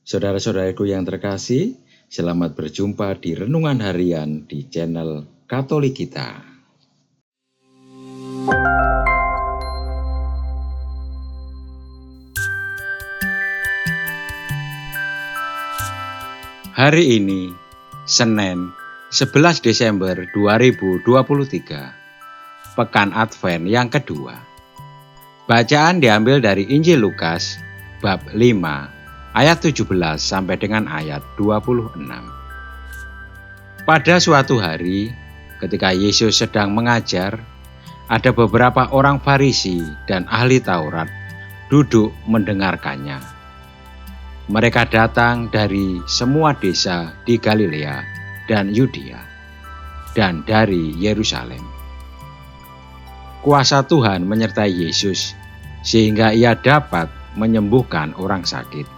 Saudara-saudaraku yang terkasih, selamat berjumpa di Renungan Harian di channel Katolik kita. Hari ini, Senin, 11 Desember 2023, Pekan Advent yang kedua. Bacaan diambil dari Injil Lukas, bab 5, ayat 17 sampai dengan ayat 26. Pada suatu hari, ketika Yesus sedang mengajar, ada beberapa orang Farisi dan ahli Taurat duduk mendengarkannya. Mereka datang dari semua desa di Galilea dan Yudea, dan dari Yerusalem. Kuasa Tuhan menyertai Yesus, sehingga ia dapat menyembuhkan orang sakit.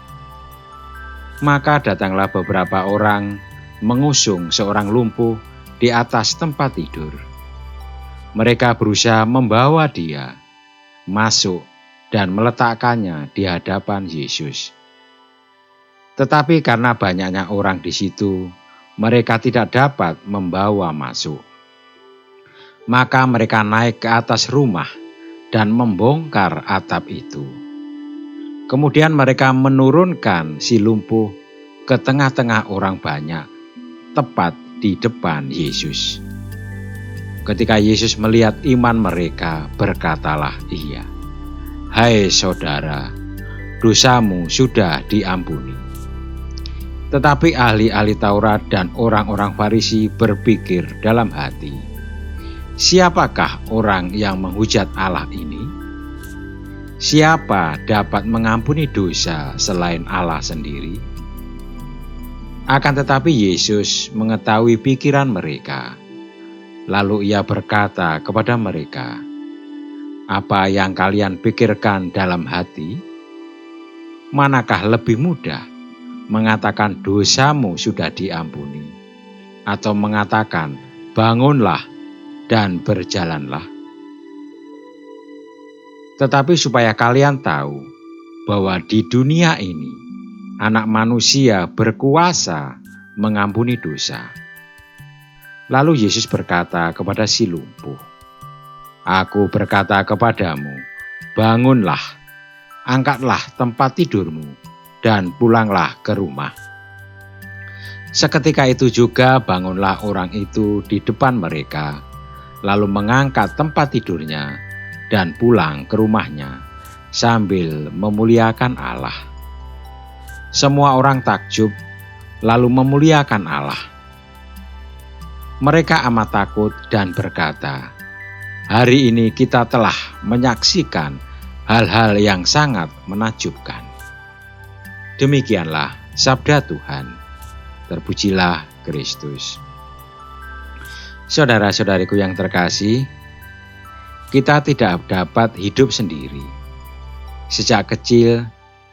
Maka datanglah beberapa orang mengusung seorang lumpuh di atas tempat tidur. Mereka berusaha membawa dia masuk dan meletakkannya di hadapan Yesus. Tetapi karena banyaknya orang di situ, mereka tidak dapat membawa masuk. Maka mereka naik ke atas rumah dan membongkar atap itu. Kemudian mereka menurunkan si lumpuh ke tengah-tengah orang banyak, tepat di depan Yesus. Ketika Yesus melihat iman mereka, berkatalah ia, "Hai saudara, dosamu sudah diampuni." Tetapi ahli-ahli Taurat dan orang-orang Farisi berpikir dalam hati, "Siapakah orang yang menghujat Allah ini? Siapa dapat mengampuni dosa selain Allah sendiri?" Akan tetapi Yesus mengetahui pikiran mereka. Lalu ia berkata kepada mereka, "Apa yang kalian pikirkan dalam hati? Manakah lebih mudah, mengatakan dosamu sudah diampuni, atau mengatakan bangunlah dan berjalanlah? Tetapi supaya kalian tahu bahwa di dunia ini Anak Manusia berkuasa mengampuni dosa." Lalu Yesus berkata kepada si lumpuh, "Aku berkata kepadamu, bangunlah, angkatlah tempat tidurmu, dan pulanglah ke rumah." Seketika itu juga bangunlah orang itu di depan mereka, lalu mengangkat tempat tidurnya dan pulang ke rumahnya sambil memuliakan Allah. Semua orang takjub lalu memuliakan Allah. Mereka amat takut dan berkata, "Hari ini kita telah menyaksikan hal-hal yang sangat menakjubkan." Demikianlah sabda Tuhan. Terpujilah Kristus. Saudara-saudariku yang terkasih, kita tidak dapat hidup sendiri. Sejak kecil,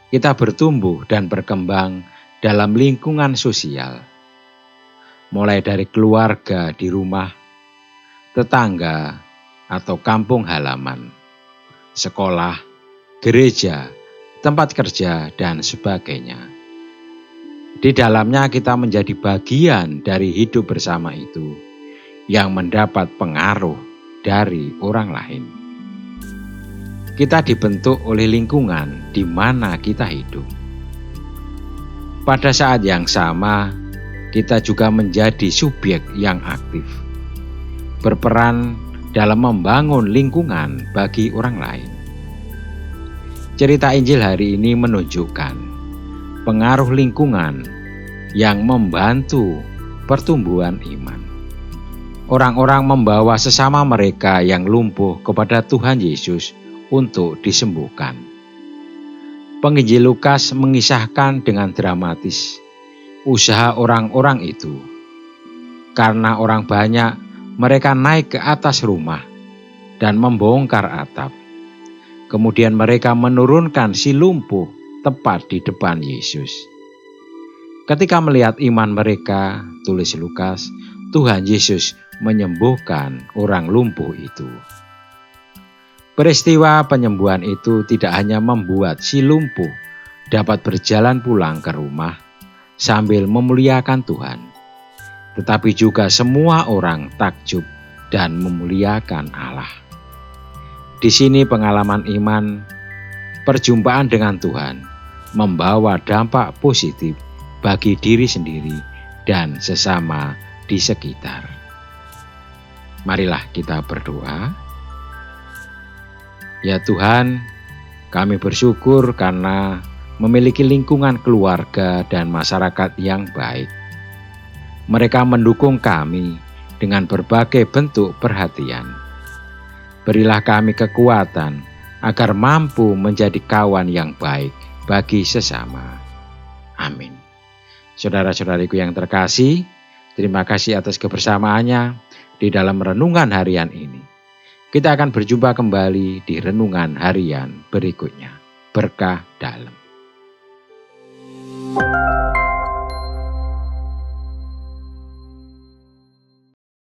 kita bertumbuh dan berkembang dalam lingkungan sosial. Mulai dari keluarga di rumah, tetangga, atau kampung halaman, sekolah, gereja, tempat kerja, dan sebagainya. Di dalamnya kita menjadi bagian dari hidup bersama itu yang mendapat pengaruh dari orang lain. Kita dibentuk oleh lingkungan di mana kita hidup. Pada saat yang sama, kita juga menjadi subjek yang aktif, berperan dalam membangun lingkungan bagi orang lain. Cerita Injil hari ini menunjukkan pengaruh lingkungan yang membantu pertumbuhan iman. Orang-orang membawa sesama mereka yang lumpuh kepada Tuhan Yesus untuk disembuhkan. Penginjil Lukas mengisahkan dengan dramatis usaha orang-orang itu. Karena orang banyak, mereka naik ke atas rumah dan membongkar atap. Kemudian mereka menurunkan si lumpuh tepat di depan Yesus. Ketika melihat iman mereka, tulis Lukas, Tuhan Yesus menyembuhkan orang lumpuh itu. Peristiwa penyembuhan itu tidak hanya membuat si lumpuh dapat berjalan pulang ke rumah sambil memuliakan Tuhan. Tetapi juga semua orang takjub dan memuliakan Allah. Di sini pengalaman iman, perjumpaan dengan Tuhan, membawa dampak positif bagi diri sendiri dan sesama di sekitar. Marilah kita berdoa. Ya Tuhan, kami bersyukur karena memiliki lingkungan keluarga dan masyarakat yang baik. Mereka mendukung kami dengan berbagai bentuk perhatian. Berilah kami kekuatan agar mampu menjadi kawan yang baik bagi sesama. Amin. Saudara-saudariku yang terkasih, terima kasih atas kebersamaannya di dalam renungan harian ini. Kita akan berjumpa kembali di renungan harian berikutnya. Berkah dalam.